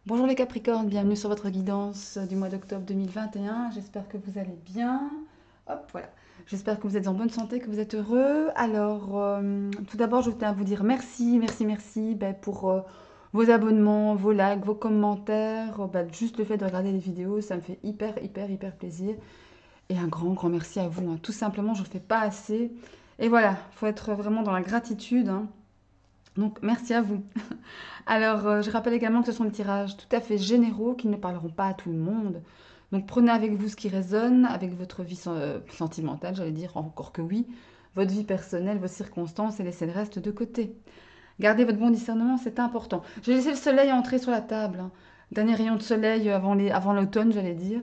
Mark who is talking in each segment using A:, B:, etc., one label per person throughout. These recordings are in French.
A: Bonjour les Capricornes, bienvenue sur votre guidance du mois d'octobre 2021. J'espère que vous allez bien. Hop, voilà. J'espère que vous êtes en bonne santé, que vous êtes heureux. Alors, tout d'abord, je tiens à vous dire merci, merci, merci pour vos abonnements, vos likes, vos commentaires. Juste le fait de regarder les vidéos, ça me fait hyper, hyper, hyper plaisir. Et un grand, grand merci à vous, hein. Tout simplement, je ne le fais pas assez. Et voilà, il faut être vraiment dans la gratitude, hein. Donc, merci à vous. Alors, je rappelle également que ce sont des tirages tout à fait généraux qui ne parleront pas à tout le monde. Donc, prenez avec vous ce qui résonne avec votre vie sentimentale, j'allais dire, encore que oui, votre vie personnelle, vos circonstances et laissez le reste de côté. Gardez votre bon discernement, c'est important. J'ai laissé le soleil entrer sur la table, hein. Dernier rayon de soleil avant l'automne, j'allais dire.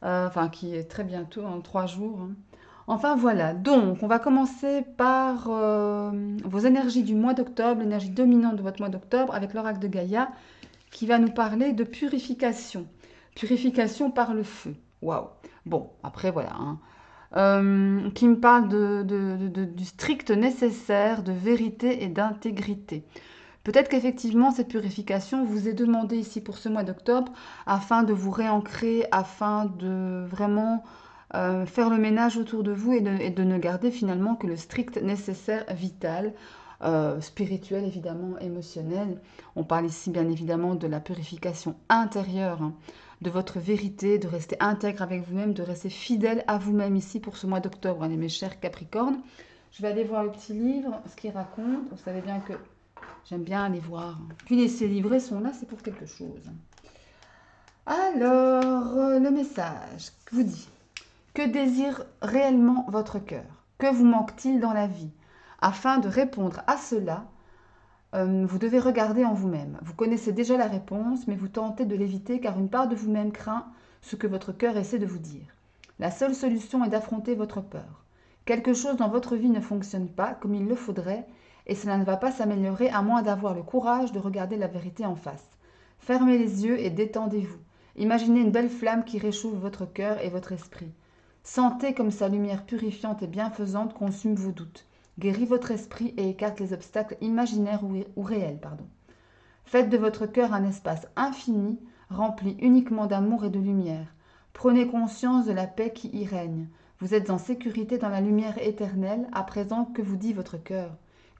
A: Enfin, qui est très bientôt, en 3 jours, hein. Enfin voilà, donc on va commencer par vos énergies du mois d'octobre, l'énergie dominante de votre mois d'octobre avec l'oracle de Gaïa qui va nous parler de purification. Purification par le feu. Waouh. Bon, après voilà, hein. Qui me parle du strict nécessaire, de vérité et d'intégrité. Peut-être qu'effectivement, cette purification vous est demandée ici pour ce mois d'octobre afin de vous réancrer, afin de vraiment faire le ménage autour de vous et de ne garder finalement que le strict nécessaire vital, spirituel évidemment, émotionnel. On parle ici bien évidemment de la purification intérieure, hein, de votre vérité, de rester intègre avec vous-même, de rester fidèle à vous-même ici pour ce mois d'octobre, hein, mes chers Capricornes. Je vais aller voir le petit livre, ce qu'il raconte. Vous savez bien que j'aime bien aller voir. Puis ces livrets sont là, c'est pour quelque chose. Alors, le message vous dit: que désire réellement votre cœur? Que vous manque-t-il dans la vie? Afin de répondre à cela, vous devez regarder en vous-même. Vous connaissez déjà la réponse, mais vous tentez de l'éviter car une part de vous-même craint ce que votre cœur essaie de vous dire. La seule solution est d'affronter votre peur. Quelque chose dans votre vie ne fonctionne pas comme il le faudrait, et cela ne va pas s'améliorer à moins d'avoir le courage de regarder la vérité en face. Fermez les yeux et détendez-vous. Imaginez une belle flamme qui réchauffe votre cœur et votre esprit. Sentez comme sa lumière purifiante et bienfaisante consume vos doutes, guérit votre esprit et écarte les obstacles imaginaires ou réels. Faites de votre cœur un espace infini, rempli uniquement d'amour et de lumière. Prenez conscience de la paix qui y règne. Vous êtes en sécurité dans la lumière éternelle, à présent que vous dit votre cœur.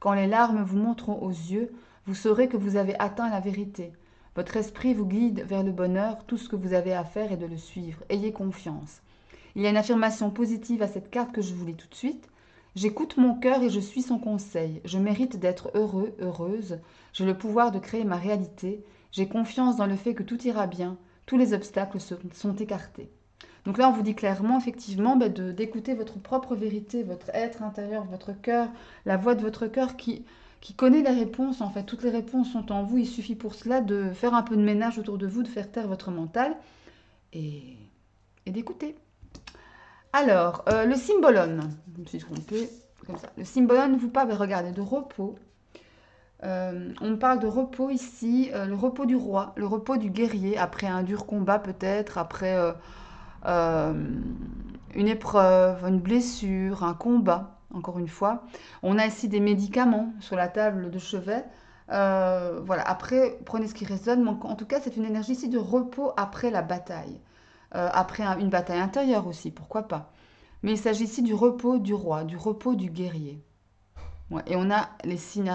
A: Quand les larmes vous monteront aux yeux, vous saurez que vous avez atteint la vérité. Votre esprit vous guide vers le bonheur, tout ce que vous avez à faire est de le suivre. Ayez confiance. Il y a une affirmation positive à cette carte que je vous lis tout de suite. J'écoute mon cœur et je suis son conseil. Je mérite d'être heureux, heureuse. J'ai le pouvoir de créer ma réalité. J'ai confiance dans le fait que tout ira bien. Tous les obstacles sont écartés. Donc là, on vous dit clairement, effectivement, d'écouter votre propre vérité, votre être intérieur, votre cœur, la voix de votre cœur qui connaît les réponses. En fait, toutes les réponses sont en vous. Il suffit pour cela de faire un peu de ménage autour de vous, de faire taire votre mental et, et d'écouter. Alors, le symbolone, je me suis trompée, comme ça. Le symbolone vous parle, regardez, de repos. On parle de repos ici, le repos du roi, le repos du guerrier, après un dur combat peut-être, après euh, une épreuve, une blessure, un combat, encore une fois. On a ici des médicaments sur la table de chevet. Voilà, après, prenez ce qui résonne. Mais en tout cas, c'est une énergie ici de repos après la bataille. Après une bataille intérieure aussi, pourquoi pas. Mais il s'agit ici du repos du roi, du repos du guerrier. Ouais, et on a les signes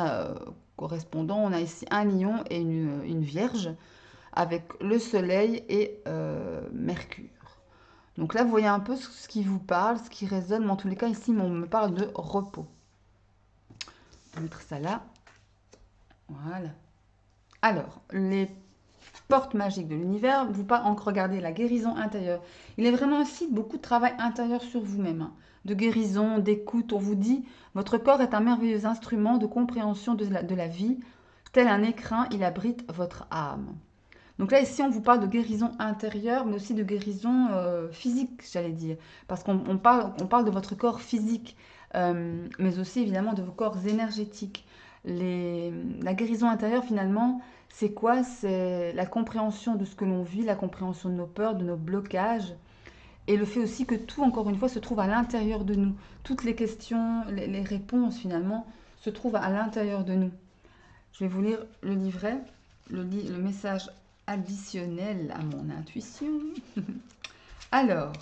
A: correspondants. On a ici un lion et une vierge avec le soleil et Mercure. Donc là, vous voyez un peu ce qui vous parle, ce qui résonne. Mais en tous les cas, ici, on me parle de repos. On va mettre ça là. Voilà. Alors, les portes magiques de l'univers, vous pas encore regarder la guérison intérieure. Il est vraiment aussi beaucoup de travail intérieur sur vous-même, hein, de guérison, d'écoute. On vous dit, votre corps est un merveilleux instrument de compréhension de la vie. Tel un écrin, il abrite votre âme. Donc là, ici, on vous parle de guérison intérieure, mais aussi de guérison physique, j'allais dire. Parce qu'on parle de votre corps physique, mais aussi évidemment de vos corps énergétiques. La guérison intérieure, finalement, c'est quoi? C'est la compréhension de ce que l'on vit, la compréhension de nos peurs, de nos blocages, et le fait aussi que tout, encore une fois, se trouve à l'intérieur de nous. Toutes les questions, les réponses, finalement, se trouvent à l'intérieur de nous. Je vais vous lire le livret, le message additionnel à mon intuition. Alors,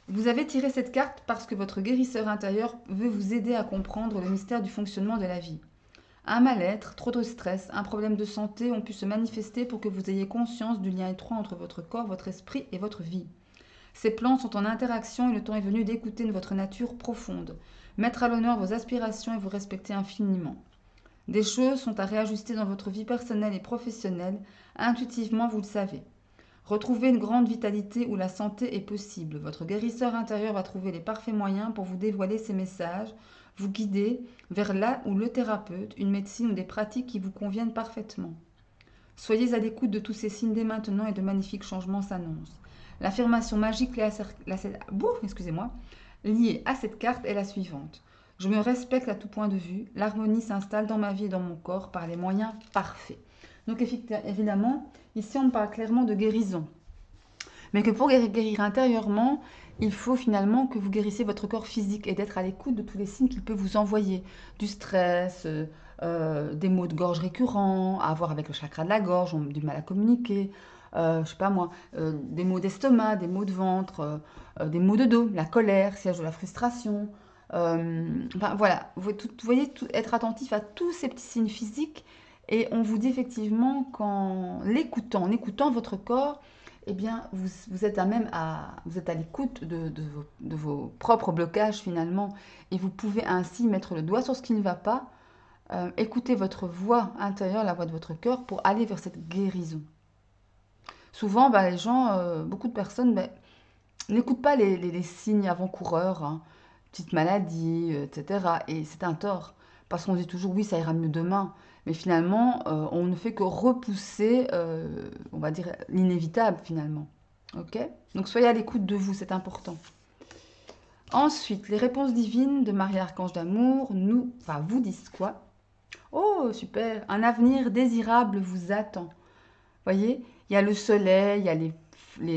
A: vous avez tiré cette carte parce que votre guérisseur intérieur veut vous aider à comprendre le mystère du fonctionnement de la vie. Un mal-être, trop de stress, un problème de santé ont pu se manifester pour que vous ayez conscience du lien étroit entre votre corps, votre esprit et votre vie. Ces plans sont en interaction et le temps est venu d'écouter votre nature profonde, mettre à l'honneur vos aspirations et vous respecter infiniment. Des choses sont à réajuster dans votre vie personnelle et professionnelle, intuitivement vous le savez. Retrouvez une grande vitalité où la santé est possible. Votre guérisseur intérieur va trouver les parfaits moyens pour vous dévoiler ces messages, vous guider vers là où le thérapeute, une médecine ou des pratiques qui vous conviennent parfaitement. Soyez à l'écoute de tous ces signes dès maintenant et de magnifiques changements s'annoncent. L'affirmation magique liée à cette carte est la suivante. Je me respecte à tout point de vue, l'harmonie s'installe dans ma vie et dans mon corps par les moyens parfaits. Donc évidemment, ici on parle clairement de guérison. Mais que pour guérir intérieurement, il faut finalement que vous guérissiez votre corps physique et d'être à l'écoute de tous les signes qu'il peut vous envoyer. Du stress, des maux de gorge récurrents, à voir avec le chakra de la gorge, on a du mal à communiquer, je sais pas moi, des maux d'estomac, des maux de ventre, des maux de dos, la colère, siège de la frustration. Enfin voilà, vous voyez, être attentif à tous ces petits signes physiques et on vous dit effectivement qu'en l'écoutant, en écoutant votre corps, eh bien, vous êtes vous êtes à l'écoute de vos propres blocages finalement et vous pouvez ainsi mettre le doigt sur ce qui ne va pas, écouter votre voix intérieure, la voix de votre cœur pour aller vers cette guérison. Souvent, les gens, beaucoup de personnes n'écoutent pas les signes avant-coureurs, hein, petite maladie, etc. Et c'est un tort, parce qu'on dit toujours oui, ça ira mieux demain. Mais finalement, on ne fait que repousser, on va dire, l'inévitable finalement. Ok? Donc soyez à l'écoute de vous, c'est important. Ensuite, les réponses divines de Marie-Archange d'amour vous disent quoi? Oh, super! Un avenir désirable vous attend. Voyez, il y a le soleil, il y a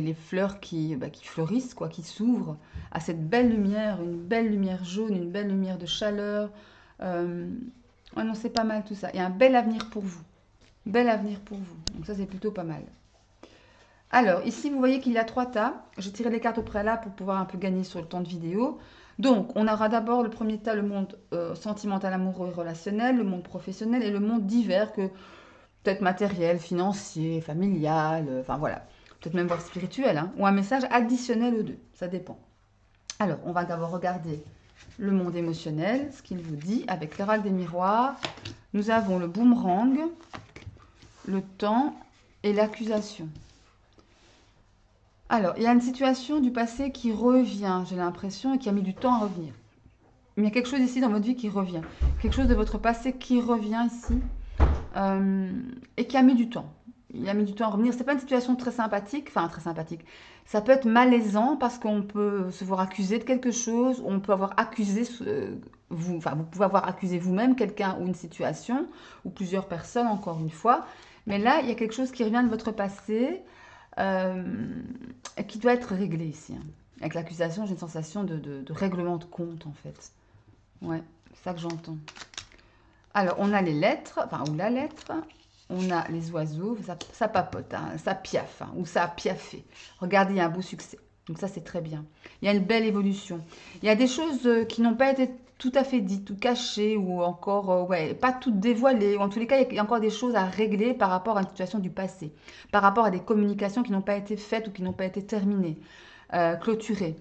A: les fleurs qui fleurissent, quoi, qui s'ouvrent à cette belle lumière, une belle lumière jaune, une belle lumière de chaleur. Ouais, non, c'est pas mal tout ça. Il y a un bel avenir pour vous. Bel avenir pour vous. Donc ça, c'est plutôt pas mal. Alors, ici, vous voyez qu'il y a 3 tas. J'ai tiré les cartes au préalable pour pouvoir un peu gagner sur le temps de vidéo. Donc, on aura d'abord le premier tas, le monde sentimental, amoureux et relationnel, le monde professionnel et le monde divers, que peut-être matériel, financier, familial, enfin voilà. Peut-être même voire spirituel, hein, ou un message additionnel aux deux. Ça dépend. Alors, on va d'abord regarder le monde émotionnel, ce qu'il vous dit, avec l'oracle des miroirs. Nous avons le boomerang, le temps et l'accusation. Alors, il y a une situation du passé qui revient, j'ai l'impression, et qui a mis du temps à revenir. Mais il y a quelque chose ici dans votre vie qui revient. Quelque chose de votre passé qui revient ici et qui a mis du temps. Il a mis du temps à revenir. Ce n'est pas une situation très sympathique, enfin très sympathique. Ça peut être malaisant parce qu'on peut se voir accusé de quelque chose, on peut avoir accusé vous pouvez avoir accusé vous-même quelqu'un ou une situation, ou plusieurs personnes, encore une fois. Mais là, il y a quelque chose qui revient de votre passé qui doit être réglé ici. Hein. Avec l'accusation, j'ai une sensation de règlement de compte, en fait. Ouais, c'est ça que j'entends. Alors, on a les lettres, ou la lettre. On a les oiseaux, ça papote, hein, ça piaffe, hein, ou ça a piaffé. Regardez, il y a un beau succès. Donc ça, c'est très bien. Il y a une belle évolution. Il y a des choses qui n'ont pas été tout à fait dites, ou cachées, ou encore, pas toutes dévoilées. Ou en tous les cas, il y a encore des choses à régler par rapport à une situation du passé. Par rapport à des communications qui n'ont pas été faites ou qui n'ont pas été terminées, clôturées.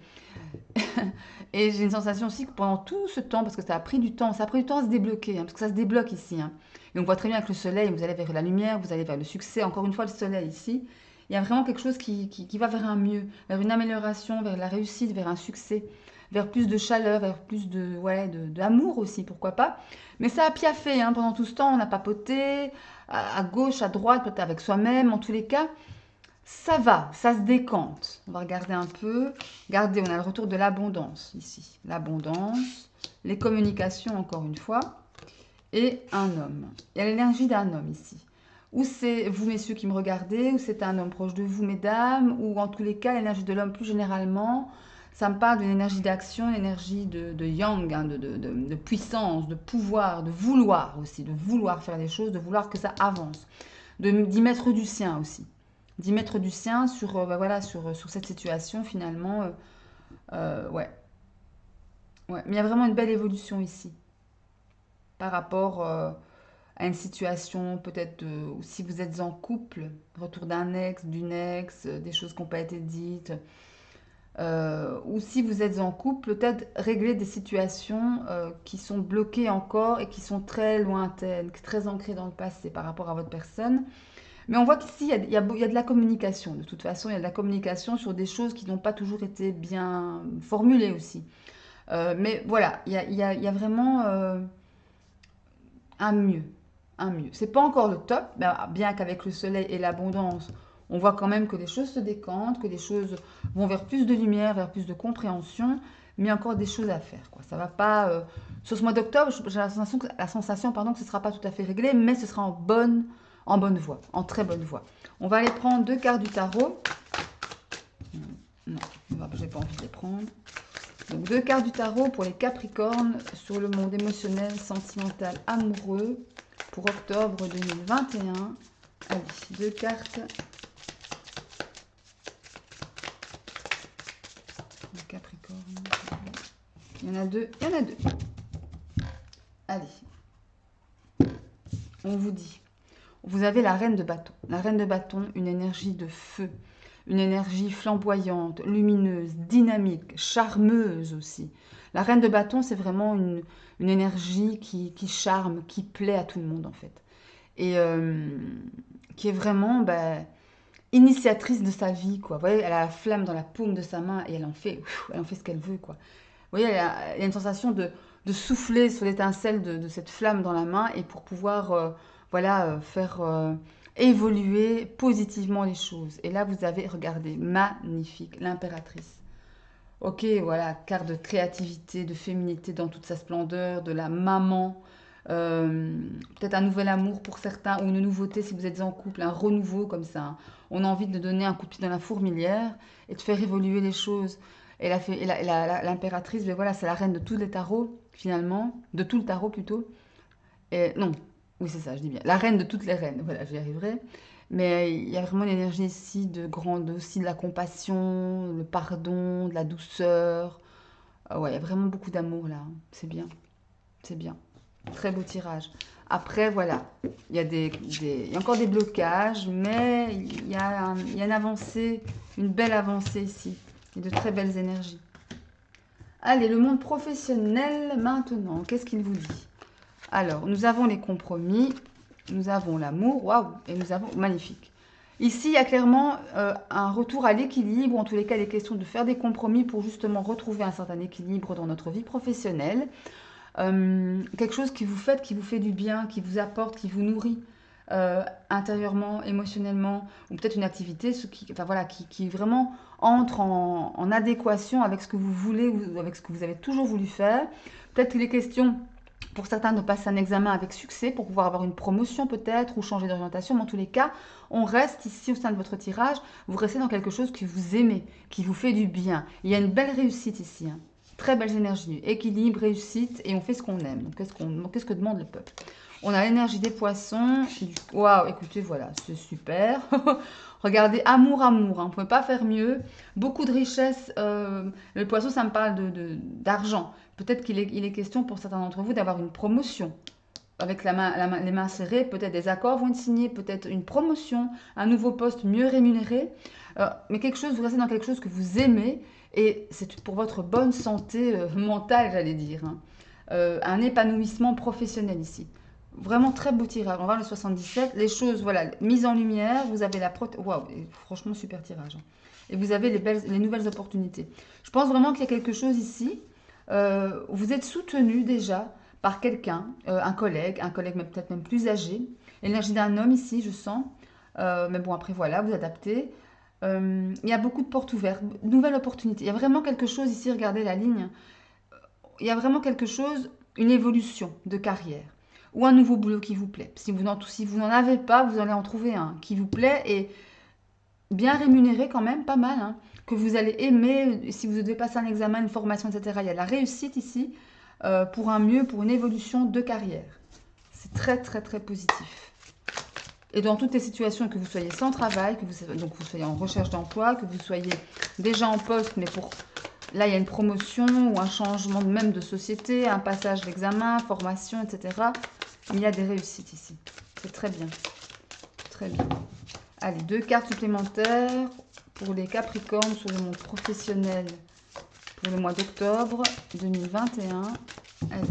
A: Et j'ai une sensation aussi que pendant tout ce temps, parce que ça a pris du temps à se débloquer, hein, parce que ça se débloque ici. Hein. Et on voit très bien avec le soleil, vous allez vers la lumière, vous allez vers le succès. Encore une fois, le soleil ici, il y a vraiment quelque chose qui va vers un mieux, vers une amélioration, vers la réussite, vers un succès, vers plus de chaleur, vers plus d'amour aussi, pourquoi pas. Mais ça a piaffé, hein, pendant tout ce temps, on a papoté, à gauche, à droite, peut-être avec soi-même, en tous les cas. Ça va, ça se décante. On va regarder un peu. Regardez, on a le retour de l'abondance ici. L'abondance, les communications encore une fois, et un homme. Il y a l'énergie d'un homme ici. Ou c'est vous, messieurs, qui me regardez, ou c'est un homme proche de vous, mesdames, ou en tous les cas, l'énergie de l'homme plus généralement. Ça me parle d'une énergie d'action, une énergie de yang, hein, de puissance, de pouvoir, de vouloir aussi, de vouloir faire des choses, de vouloir que ça avance. d'y mettre du sien aussi. D'y mettre du sien sur, voilà, sur cette situation finalement. Ouais, ouais. Mais il y a vraiment une belle évolution ici par rapport à une situation peut-être ou si vous êtes en couple, retour d'un ex, d'une ex, des choses qui n'ont pas été dites. Ou si vous êtes en couple, peut-être régler des situations qui sont bloquées encore et qui sont très lointaines, très ancrées dans le passé par rapport à votre personne. Mais on voit qu'ici, il y a de la communication. De toute façon, il y a de la communication sur des choses qui n'ont pas toujours été bien formulées aussi. Mais voilà, il y a vraiment un mieux. Un mieux. C'est pas encore le top, bien qu'avec le soleil et l'abondance, on voit quand même que les choses se décantent, que les choses vont vers plus de lumière, vers plus de compréhension, mais il y a encore des choses à faire, quoi. Ça va pas. Sur ce mois d'octobre, j'ai la sensation, pardon, que ce ne sera pas tout à fait réglé, mais ce sera en bonne voie, en très bonne voie. On va aller prendre 2 cartes du tarot. Non, je n'ai pas envie de les prendre. Donc 2 cartes du tarot pour les Capricornes sur le monde émotionnel, sentimental, amoureux pour octobre 2021. Allez, 2 cartes. Les Capricornes. Il y en a deux. Il y en a deux. Allez. On vous dit. Vous avez la reine de bâton. La reine de bâton, une énergie de feu. Une énergie flamboyante, lumineuse, dynamique, charmeuse aussi. La reine de bâton, c'est vraiment une énergie qui charme, qui plaît à tout le monde en fait. Et qui est vraiment initiatrice de sa vie, quoi. Vous voyez, elle a la flamme dans la paume de sa main et elle en fait ce qu'elle veut, quoi. Vous voyez, il y a une sensation de souffler sur l'étincelle de cette flamme dans la main et pour pouvoir, voilà, faire évoluer positivement les choses. Et là, vous avez, regardez, magnifique, l'impératrice. Ok, voilà, carte de créativité, de féminité dans toute sa splendeur, de la maman, peut-être un nouvel amour pour certains, ou une nouveauté si vous êtes en couple, un renouveau comme ça, hein. On a envie de donner un coup de pied dans la fourmilière et de faire évoluer les choses. L'impératrice, ben voilà, c'est la reine de tous les tarots, finalement, de tout le tarot plutôt. Et, non, oui, c'est ça, je dis bien. La reine de toutes les reines, voilà, j'y arriverai. Mais il y a vraiment une énergie ici de grande, aussi de la compassion, le pardon, de la douceur. Ah ouais, il y a vraiment beaucoup d'amour là, hein. C'est bien, c'est bien. Très beau tirage. Après, voilà, il y a encore des blocages, mais il y a une avancée, une belle avancée ici, et de très belles énergies. Allez, le monde professionnel maintenant, qu'est-ce qu'il vous dit? Alors, nous avons les compromis, nous avons l'amour, waouh, et nous avons, magnifique. Ici, il y a clairement un retour à l'équilibre, ou en tous les cas, il est question de faire des compromis pour justement retrouver un certain équilibre dans notre vie professionnelle. Quelque chose qui vous fait du bien, qui vous apporte, qui vous nourrit intérieurement, émotionnellement, ou peut-être une activité enfin, voilà, qui vraiment entre en adéquation avec ce que vous voulez ou avec ce que vous avez toujours voulu faire. Peut-être qu'il est question pour certains de passer un examen avec succès pour pouvoir avoir une promotion peut-être ou changer d'orientation, mais en tous les cas, on reste ici au sein de votre tirage, vous restez dans quelque chose que vous aimez, qui vous fait du bien. Il y a une belle réussite ici, hein. Très belles énergies, équilibre, réussite, et on fait ce qu'on aime. Donc, qu'est-ce que demande le peuple? On a l'énergie des poissons. Waouh, écoutez, voilà, c'est super. Regardez, amour, amour, hein, on ne pouvait pas faire mieux. Beaucoup de richesse. Le poisson, ça me parle d'argent. Peut-être il est question pour certains d'entre vous d'avoir une promotion. Avec les mains serrées, peut-être des accords vont être signés, peut-être une promotion, un nouveau poste mieux rémunéré. Mais vous restez dans quelque chose que vous aimez et c'est pour votre bonne santé mentale, j'allais dire, hein. Un épanouissement professionnel ici. Vraiment très beau tirage. On va voir le 77. Les choses, voilà, mises en lumière. Vous avez waouh, franchement, super tirage, hein. Et vous avez les nouvelles opportunités. Je pense vraiment qu'il y a quelque chose ici. Vous êtes soutenu déjà par quelqu'un, un collègue mais peut-être même plus âgé. L'énergie d'un homme ici, je sens. Mais bon, après, voilà, vous adaptez. Il y a beaucoup de portes ouvertes, de nouvelles opportunités. Il y a vraiment quelque chose ici, regardez la ligne. Il y a vraiment quelque chose, une évolution de carrière ou un nouveau boulot qui vous plaît. Si vous n'en avez pas, vous allez en trouver un qui vous plaît et bien rémunéré quand même, pas mal, hein, que vous allez aimer si vous devez passer un examen, une formation, etc. Il y a de la réussite ici pour un mieux, pour une évolution de carrière. C'est très, très, très positif. Et dans toutes les situations, que vous soyez sans travail, donc vous soyez en recherche d'emploi, que vous soyez déjà en poste, mais là, il y a une promotion ou un changement même de société, un passage d'examen, formation, etc. Il y a des réussites ici. C'est très bien. Très bien. Allez, 2 cartes supplémentaires pour les Capricornes sur le monde professionnel pour le mois d'octobre 2021. Allez.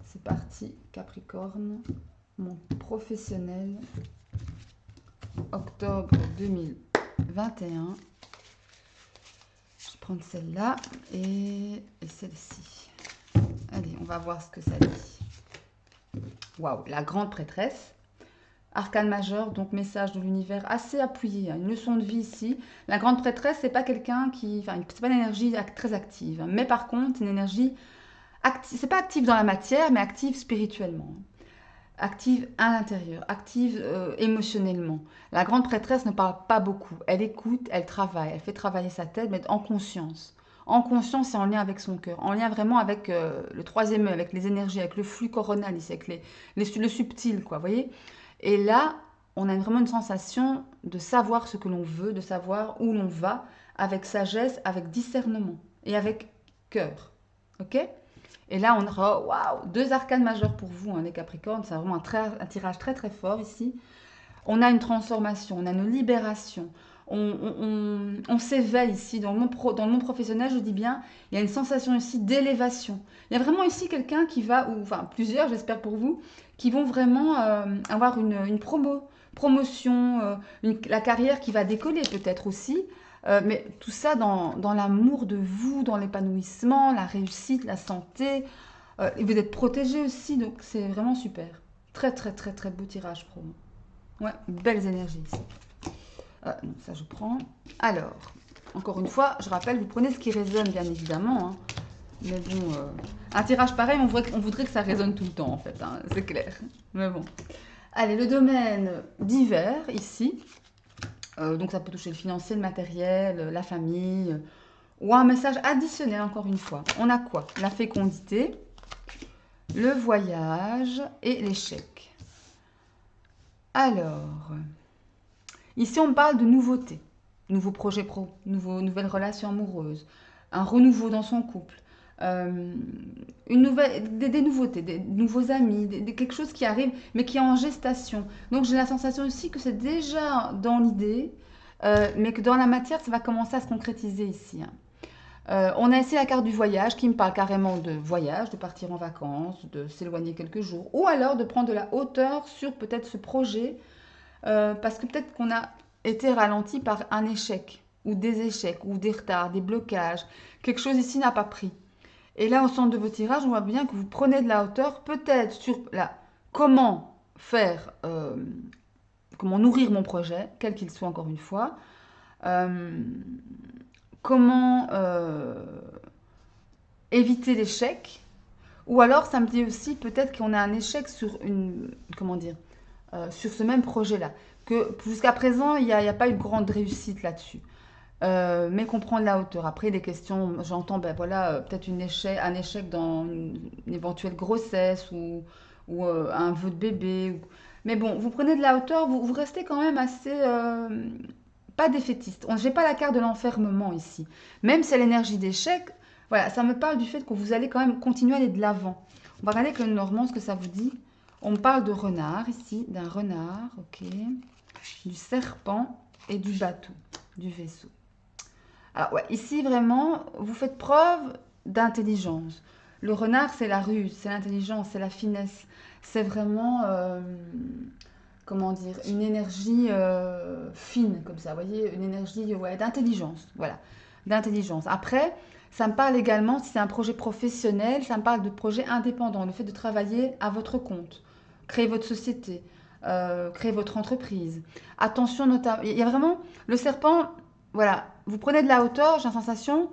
A: C'est parti, Capricorne. Monde professionnel, octobre 2021. Je vais prendre celle-là et celle-ci. Allez, on va voir ce que ça dit. Waouh, la grande prêtresse. Arcane majeur, donc message de l'univers assez appuyé. Une leçon de vie ici. La grande prêtresse, c'est pas quelqu'un qui... Enfin, c'est pas une énergie très active. Mais par contre, une énergie... C'est pas active dans la matière, mais active spirituellement. Active à l'intérieur, active émotionnellement. La grande prêtresse ne parle pas beaucoup. Elle écoute, elle travaille, elle fait travailler sa tête, mais en conscience. En conscience et en lien avec son cœur. En lien vraiment avec le troisième œil, avec les énergies, avec le flux coronal ici, avec le subtil, quoi, vous voyez. Et là, on a vraiment une sensation de savoir ce que l'on veut, de savoir où l'on va, avec sagesse, avec discernement et avec cœur. Ok ? Et là, on aura, waouh, 2 arcanes majeures pour vous, hein, les Capricornes. C'est vraiment un tirage très très fort ici. On a une transformation, on a une libération. On s'éveille ici. Dans le monde professionnel, je dis bien, il y a une sensation ici d'élévation. Il y a vraiment ici quelqu'un qui va, ou enfin plusieurs, j'espère pour vous, qui vont vraiment avoir une promotion, la carrière qui va décoller peut-être aussi. Mais tout ça dans l'amour de vous, dans l'épanouissement, la réussite, la santé. Et vous êtes protégé aussi, donc c'est vraiment super. Très, très, très, très beau tirage pour moi. Ouais, belles énergies ici. Donc ça, je prends. Alors, encore une fois, je rappelle, vous prenez ce qui résonne, bien évidemment. Hein. Mais bon, un tirage pareil, on voudrait que ça résonne tout le temps, en fait. Hein, c'est clair. Mais bon. Allez, le domaine divers, ici. Donc ça peut toucher le financier, le matériel, la famille, ou un message additionnel encore une fois. On a quoi? La fécondité, le voyage et l'échec. Alors, ici on parle de nouveautés, nouveaux projets pro, nouvelles relations amoureuses, un renouveau dans son couple, des nouveautés, des nouveaux amis, quelque chose qui arrive, mais qui est en gestation. Donc j'ai la sensation aussi que c'est déjà dans l'idée, mais que dans la matière, ça va commencer à se concrétiser ici. Hein. On a ici la carte du voyage qui me parle carrément de voyage, de partir en vacances, de s'éloigner quelques jours, ou alors de prendre de la hauteur sur peut-être ce projet, parce que peut-être qu'on a été ralenti par un échec, ou des échecs, ou des retards, des blocages. Quelque chose ici n'a pas pris. Et là, au centre de vos tirages, on voit bien que vous prenez de la hauteur, peut-être sur comment faire, comment nourrir mon projet, quel qu'il soit encore une fois, euh, comment éviter l'échec, ou alors ça me dit aussi peut-être qu'on a un échec sur comment dire, sur ce même projet-là, que jusqu'à présent, il n'y a pas eu de grande réussite là-dessus. Mais qu'on prend de la hauteur. Après, des questions, j'entends, ben voilà, peut-être un échec dans une éventuelle grossesse ou un vœu de bébé. Mais bon, vous prenez de la hauteur, vous restez quand même assez... pas défaitiste. Je n'ai pas la carte de l'enfermement ici. Même si c'est l'énergie d'échec, voilà, ça me parle du fait que vous allez quand même continuer à aller de l'avant. On va regarder avec le Normand ce que ça vous dit. On me parle de renard ici, d'un renard, ok, du serpent et du bateau, du vaisseau. Alors ouais, ici vraiment, vous faites preuve d'intelligence. Le renard, c'est la ruse, c'est l'intelligence, c'est la finesse. C'est vraiment, comment dire, une énergie fine, comme ça, vous voyez, une énergie ouais, d'intelligence, voilà, d'intelligence. Après, ça me parle également, si c'est un projet professionnel, ça me parle de projet indépendant, le fait de travailler à votre compte, créer votre société, créer votre entreprise. Attention notamment, il y a vraiment, le serpent, voilà, vous prenez de la hauteur, j'ai la sensation,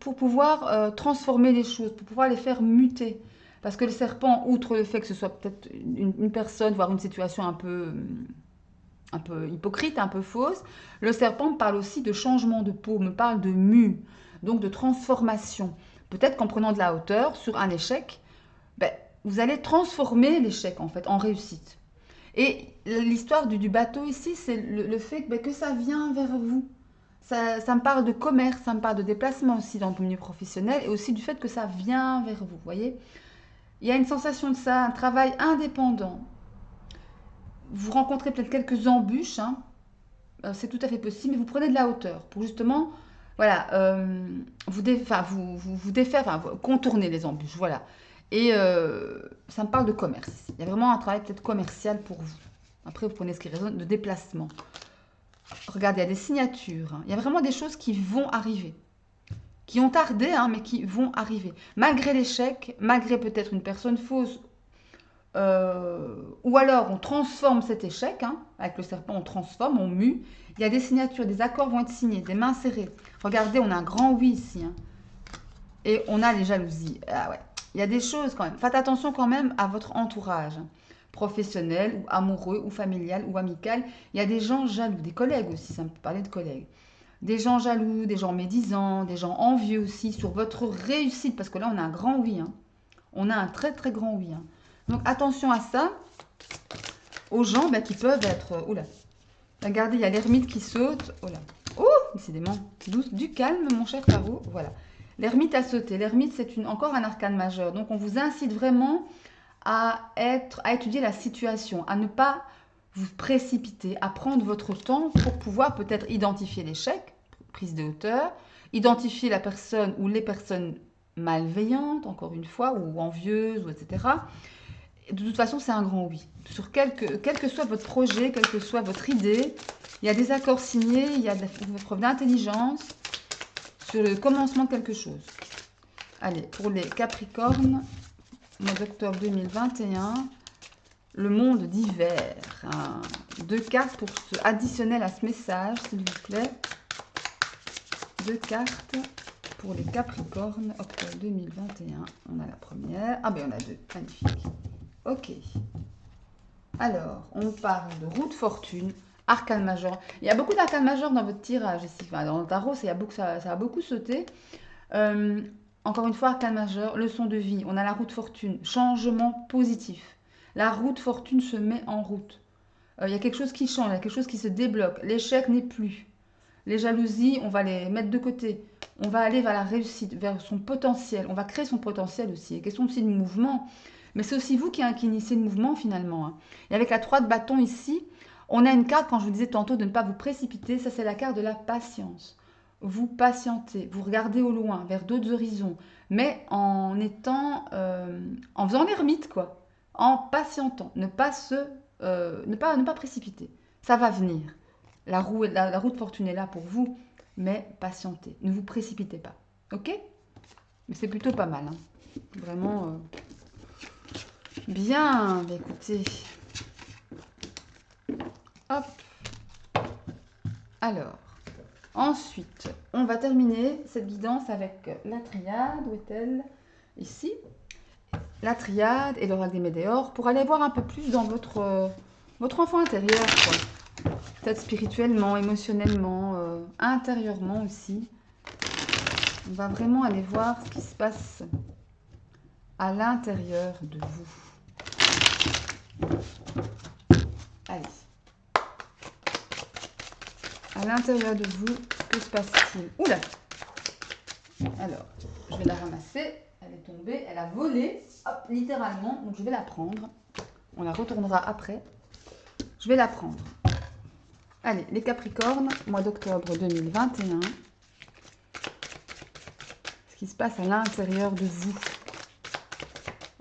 A: pour pouvoir transformer les choses, pour pouvoir les faire muter. Parce que le serpent, outre le fait que ce soit peut-être une personne, voire une situation un peu hypocrite, un peu fausse, le serpent me parle aussi de changement de peau, me parle de mue, donc de transformation. Peut-être qu'en prenant de la hauteur sur un échec, ben, vous allez transformer l'échec en fait en réussite. Et l'histoire du bateau ici, c'est le fait que ça vient vers vous. Ça me parle de commerce, ça me parle de déplacement aussi dans le milieu professionnel et aussi du fait que ça vient vers vous, voyez. Il y a une sensation de ça, un travail indépendant. Vous rencontrez peut-être quelques embûches, hein, c'est tout à fait possible, mais vous prenez de la hauteur pour justement, voilà, vous défaire, enfin, contourner les embûches, voilà. Et ça me parle de commerce ici. Il y a vraiment un travail peut-être commercial pour vous. Après, vous prenez ce qui résonne de déplacement. Regardez, il y a des signatures, hein. Il y a vraiment des choses qui vont arriver, qui ont tardé, hein, mais qui vont arriver. Malgré l'échec, malgré peut-être une personne fausse, ou alors on transforme cet échec, hein, avec le serpent, on transforme, on mue. Il y a des signatures, des accords vont être signés, des mains serrées. Regardez, on a un grand oui ici, hein. Et on a les jalousies. Ah ouais. Il y a des choses quand même. Faites attention quand même à votre entourage, hein, professionnel ou amoureux ou familial ou amical. Il y a des gens jaloux, des collègues aussi, ça me peut parler de collègues. Des gens jaloux, des gens médisants, des gens envieux aussi sur votre réussite, parce que là on a un grand oui, hein. On a un très très grand oui, hein. Donc attention à ça, aux gens qui peuvent être... Oula, regardez, il y a l'ermite qui saute. Oh là, oh, décidément, du calme mon cher tarot, voilà. L'ermite a sauté. L'ermite, c'est encore un arcane majeur. Donc, on vous incite vraiment à étudier la situation, à ne pas vous précipiter, à prendre votre temps pour pouvoir peut-être identifier l'échec, prise de hauteur, identifier la personne ou les personnes malveillantes, encore une fois, ou envieuses, ou etc. De toute façon, c'est un grand oui. Sur quel que soit votre projet, quelle que soit votre idée, il y a des accords signés, il y a des preuves d'intelligence sur le commencement de quelque chose. Allez, pour les Capricornes, mois d'octobre 2021, le monde d'hiver. Hein. 2 cartes pour additionnelles à ce message, s'il vous plaît. 2 cartes pour les Capricornes, octobre 2021. On a la première. Ah ben, on a 2. Magnifique. Ok. Alors, on parle de roue de fortune, arcane majeur. Il y a beaucoup d'arcanes majeurs dans votre tirage ici. Enfin, dans le tarot, ça a beaucoup sauté. Encore une fois, arcane majeur, leçon de vie. On a la roue de fortune, changement positif. La roue de fortune se met en route. Il y a quelque chose qui change, il y a quelque chose qui se débloque. L'échec n'est plus. Les jalousies, on va les mettre de côté. On va aller vers la réussite, vers son potentiel. On va créer son potentiel aussi. Il y a question aussi de mouvement. Mais c'est aussi vous qui initiez le mouvement finalement, hein. Et avec la 3 de bâton ici, on a une carte, quand je vous disais tantôt de ne pas vous précipiter, ça c'est la carte de la patience. Vous patientez, vous regardez au loin, vers d'autres horizons, mais en étant, en faisant l'ermite quoi, en patientant, ne pas précipiter. Ça va venir. La roue de fortune est là pour vous, mais patientez, ne vous précipitez pas, ok? Mais c'est plutôt pas mal, hein. Vraiment. Bien, écoutez. Hop. Alors, ensuite, on va terminer cette guidance avec la triade. Où est-elle? Ici. La triade et l'oracle des météores pour aller voir un peu plus dans votre enfant intérieur, quoi. Peut-être spirituellement, émotionnellement, intérieurement aussi. On va vraiment aller voir ce qui se passe à l'intérieur de vous. Allez. À l'intérieur de vous, que se passe-t-il? Oula! Alors, je vais la ramasser. Elle est tombée, elle a volé, hop, littéralement. Donc, je vais la prendre. On la retournera après. Je vais la prendre. Allez, les Capricornes, mois d'octobre 2021. Ce qui se passe à l'intérieur de vous.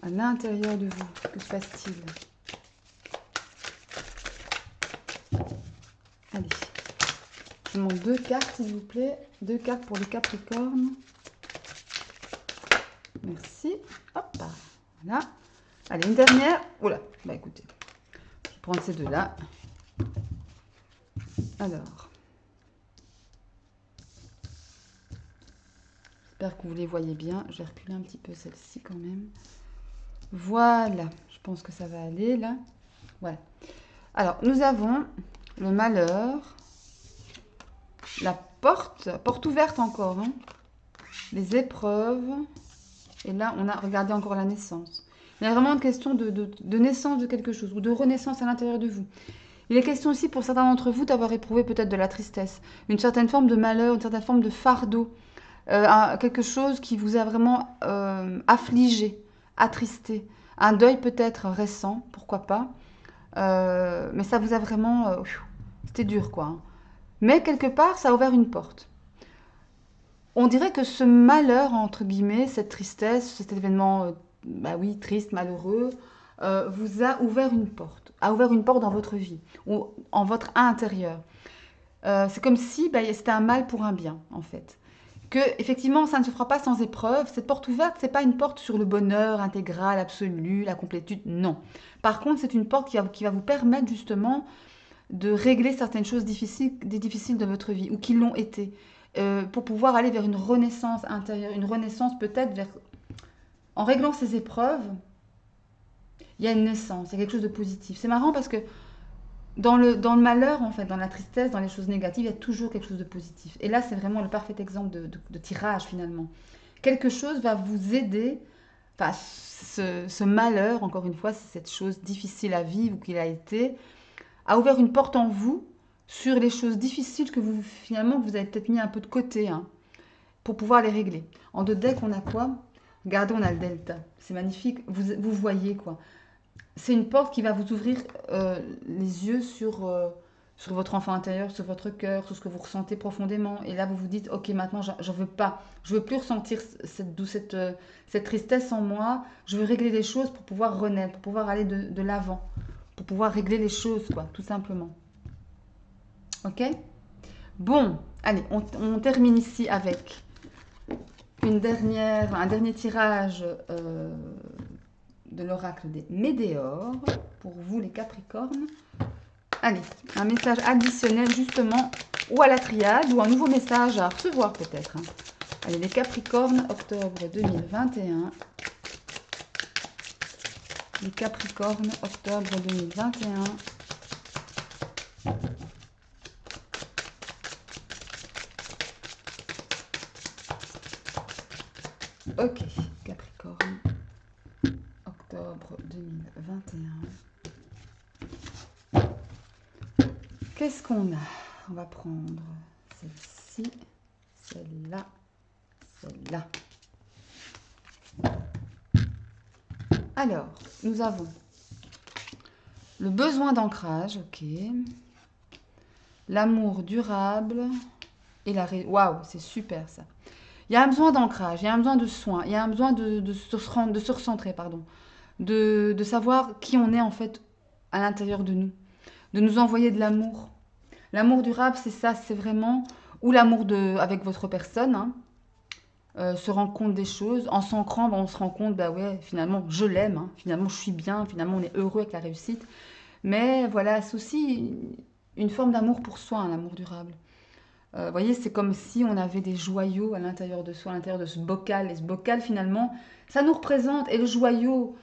A: À l'intérieur de vous, que se passe-t-il? Allez. Je demande 2 cartes, s'il vous plaît. 2 cartes pour les Capricornes. Merci. Hop, voilà. Allez, une dernière. Oula, bah écoutez, je vais prendre ces 2-là. Alors, j'espère que vous les voyez bien. Je vais reculer un petit peu celle-ci quand même. Voilà, je pense que ça va aller là. Voilà. Alors, nous avons le malheur, la porte ouverte encore, hein, les épreuves. Et là, on a regardé encore la naissance. Il y a vraiment une question de naissance de quelque chose ou de renaissance à l'intérieur de vous. Il est question aussi pour certains d'entre vous d'avoir éprouvé peut-être de la tristesse, une certaine forme de malheur, une certaine forme de fardeau, quelque chose qui vous a vraiment affligé, attristé. Un deuil peut-être récent, pourquoi pas. Mais ça vous a vraiment... c'était dur quoi, hein. Mais quelque part, ça a ouvert une porte. On dirait que ce malheur, entre guillemets, cette tristesse, cet événement, bah oui, triste, malheureux, vous a ouvert une porte. A ouvert une porte dans votre vie, ou en votre intérieur. C'est comme si bah, c'était un mal pour un bien, en fait. Que, effectivement, ça ne se fera pas sans épreuve. Cette porte ouverte, c'est pas une porte sur le bonheur intégral, absolu, la complétude, non. Par contre, c'est une porte qui va vous permettre justement de régler certaines choses difficiles, des difficiles de votre vie, ou qui l'ont été, pour pouvoir aller vers une renaissance intérieure, une renaissance peut-être vers... En réglant ces épreuves, il y a une naissance, il y a quelque chose de positif. C'est marrant parce que dans le malheur, en fait, dans la tristesse, dans les choses négatives, il y a toujours quelque chose de positif. Et là, c'est vraiment le parfait exemple de tirage, finalement. Quelque chose va vous aider, enfin, ce malheur, encore une fois, c'est cette chose difficile à vivre ou qu'il a été, a ouvert une porte en vous sur les choses difficiles que vous, finalement, vous avez peut-être mis un peu de côté, hein, pour pouvoir les régler. En deux decks, on a quoi? Regardez, on a le delta. C'est magnifique. Vous voyez, quoi. C'est une porte qui va vous ouvrir les yeux sur votre enfant intérieur, sur votre cœur, sur ce que vous ressentez profondément. Et là, vous vous dites, ok, maintenant, je veux pas, je veux plus ressentir cette tristesse en moi. Je veux régler les choses pour pouvoir renaître, pour pouvoir aller de l'avant, pour pouvoir régler les choses, quoi, tout simplement. Ok? Bon, allez, on termine ici avec un dernier tirage de l'oracle des Médéors pour vous les Capricornes. Allez, un message additionnel justement ou à la triade ou un nouveau message à recevoir peut-être, hein. Allez, les Capricornes, octobre 2021. Les Capricornes, octobre 2021. Ok, Capricorne, octobre 2021. Qu'est-ce qu'on a? On va prendre celle-ci, celle-là, celle-là. Alors, nous avons le besoin d'ancrage, ok. L'amour durable et la... Waouh, c'est super ça. Il y a un besoin d'ancrage, il y a un besoin de soin, il y a un besoin de se recentrer, pardon. De savoir qui on est en fait à l'intérieur de nous. De nous envoyer de l'amour. L'amour durable, c'est ça, c'est vraiment... Ou l'amour avec votre personne, hein, se rendre compte des choses. En s'ancrant, on se rend compte, bah ouais, finalement, je l'aime, hein, finalement, je suis bien, finalement, on est heureux avec la réussite. Mais voilà, c'est aussi une forme d'amour pour soi, un amour durable. Vous voyez, c'est comme si on avait des joyaux à l'intérieur de soi, à l'intérieur de ce bocal. Et ce bocal, finalement, ça nous représente. Et le joyau,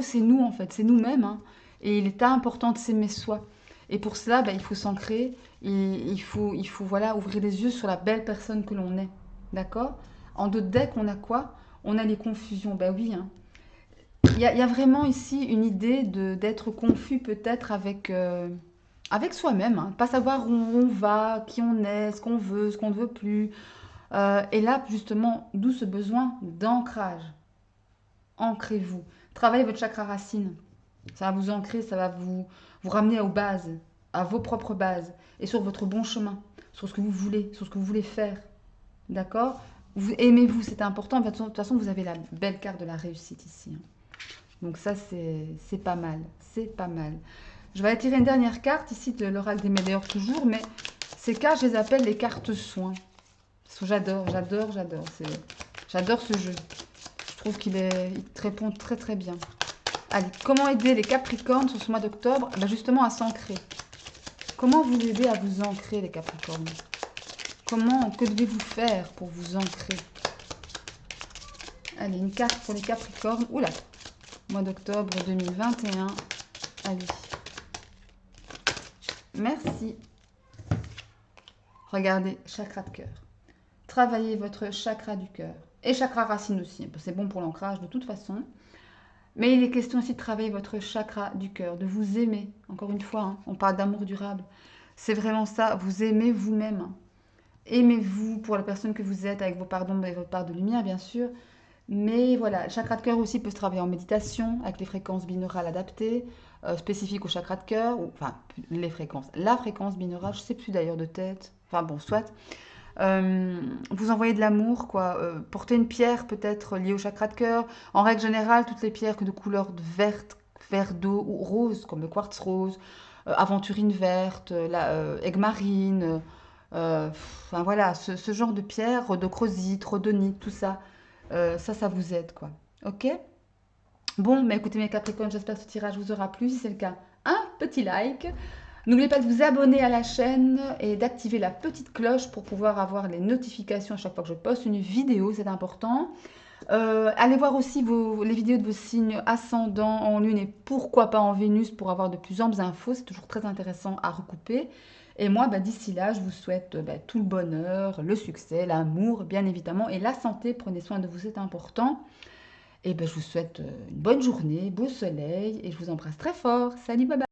A: c'est nous, en fait, c'est nous-mêmes, hein. Et il est important de s'aimer soi. Et pour cela, bah, il faut s'ancrer. Il faut voilà, ouvrir les yeux sur la belle personne que l'on est. D'accord? En deux decks, on a quoi? On a les confusions. Ben oui, hein. Il y a vraiment ici une idée d'être confus peut-être avec soi-même, hein. Pas savoir où on va, qui on est, ce qu'on veut, ce qu'on ne veut plus. Et là, justement, d'où ce besoin d'ancrage. Ancrez-vous. Travaillez votre chakra racine. Ça va vous ancrer, ça va vous ramener aux bases, à vos propres bases, et sur votre bon chemin, sur ce que vous voulez, sur ce que vous voulez faire. D'accord? Vous aimez-vous, c'est important. De toute façon, vous avez la belle carte de la réussite ici, hein. Donc ça, c'est pas mal. C'est pas mal. Je vais tirer une dernière carte ici de l'oracle des Médéors toujours, mais ces cartes, je les appelle les cartes soins. J'adore, j'adore, j'adore. J'adore ce jeu. Je trouve il te répond très très bien. Allez, comment aider les Capricornes sur ce mois d'octobre? Ben justement à s'ancrer. Comment vous aider à vous ancrer les Capricornes? Que devez-vous faire pour vous ancrer? Allez, une carte pour les Capricornes. Oula, mois d'octobre 2021. Allez. Merci. Regardez, chakra de cœur. Travaillez votre chakra du cœur. Et chakra racine aussi. C'est bon pour l'ancrage de toute façon. Mais il est question aussi de travailler votre chakra du cœur, de vous aimer. Encore une fois, hein, on parle d'amour durable. C'est vraiment ça, vous aimez vous-même. Aimez-vous pour la personne que vous êtes, avec vos parts d'ombre et vos parts de lumière, bien sûr. Mais voilà, le chakra de cœur aussi peut se travailler en méditation, avec les fréquences binaurales adaptées, spécifiques au chakra de cœur, enfin, les fréquences. La fréquence binaurale, je ne sais plus d'ailleurs de tête. Enfin bon, soit. Vous envoyez de l'amour, quoi. Portez une pierre peut-être liée au chakra de cœur. En règle générale, toutes les pierres que de couleur verte, vert d'eau ou rose, comme le quartz rose, aventurine verte, la aigue marine, enfin voilà, ce genre de pierre, rhodochrosite, rhodonite, tout ça, ça vous aide, quoi. Ok? Bon, mais écoutez mes Capricornes, j'espère que ce tirage vous aura plu. Si c'est le cas, un petit like. N'oubliez pas de vous abonner à la chaîne et d'activer la petite cloche pour pouvoir avoir les notifications à chaque fois que je poste une vidéo, c'est important. Allez voir aussi les vidéos de vos signes ascendants en lune et pourquoi pas en Vénus pour avoir de plus amples infos, c'est toujours très intéressant à recouper. Et moi, bah, d'ici là, je vous souhaite tout le bonheur, le succès, l'amour, bien évidemment, et la santé. Prenez soin de vous, c'est important. Et ben, je vous souhaite une bonne journée, beau soleil, et je vous embrasse très fort. Salut, bye bye.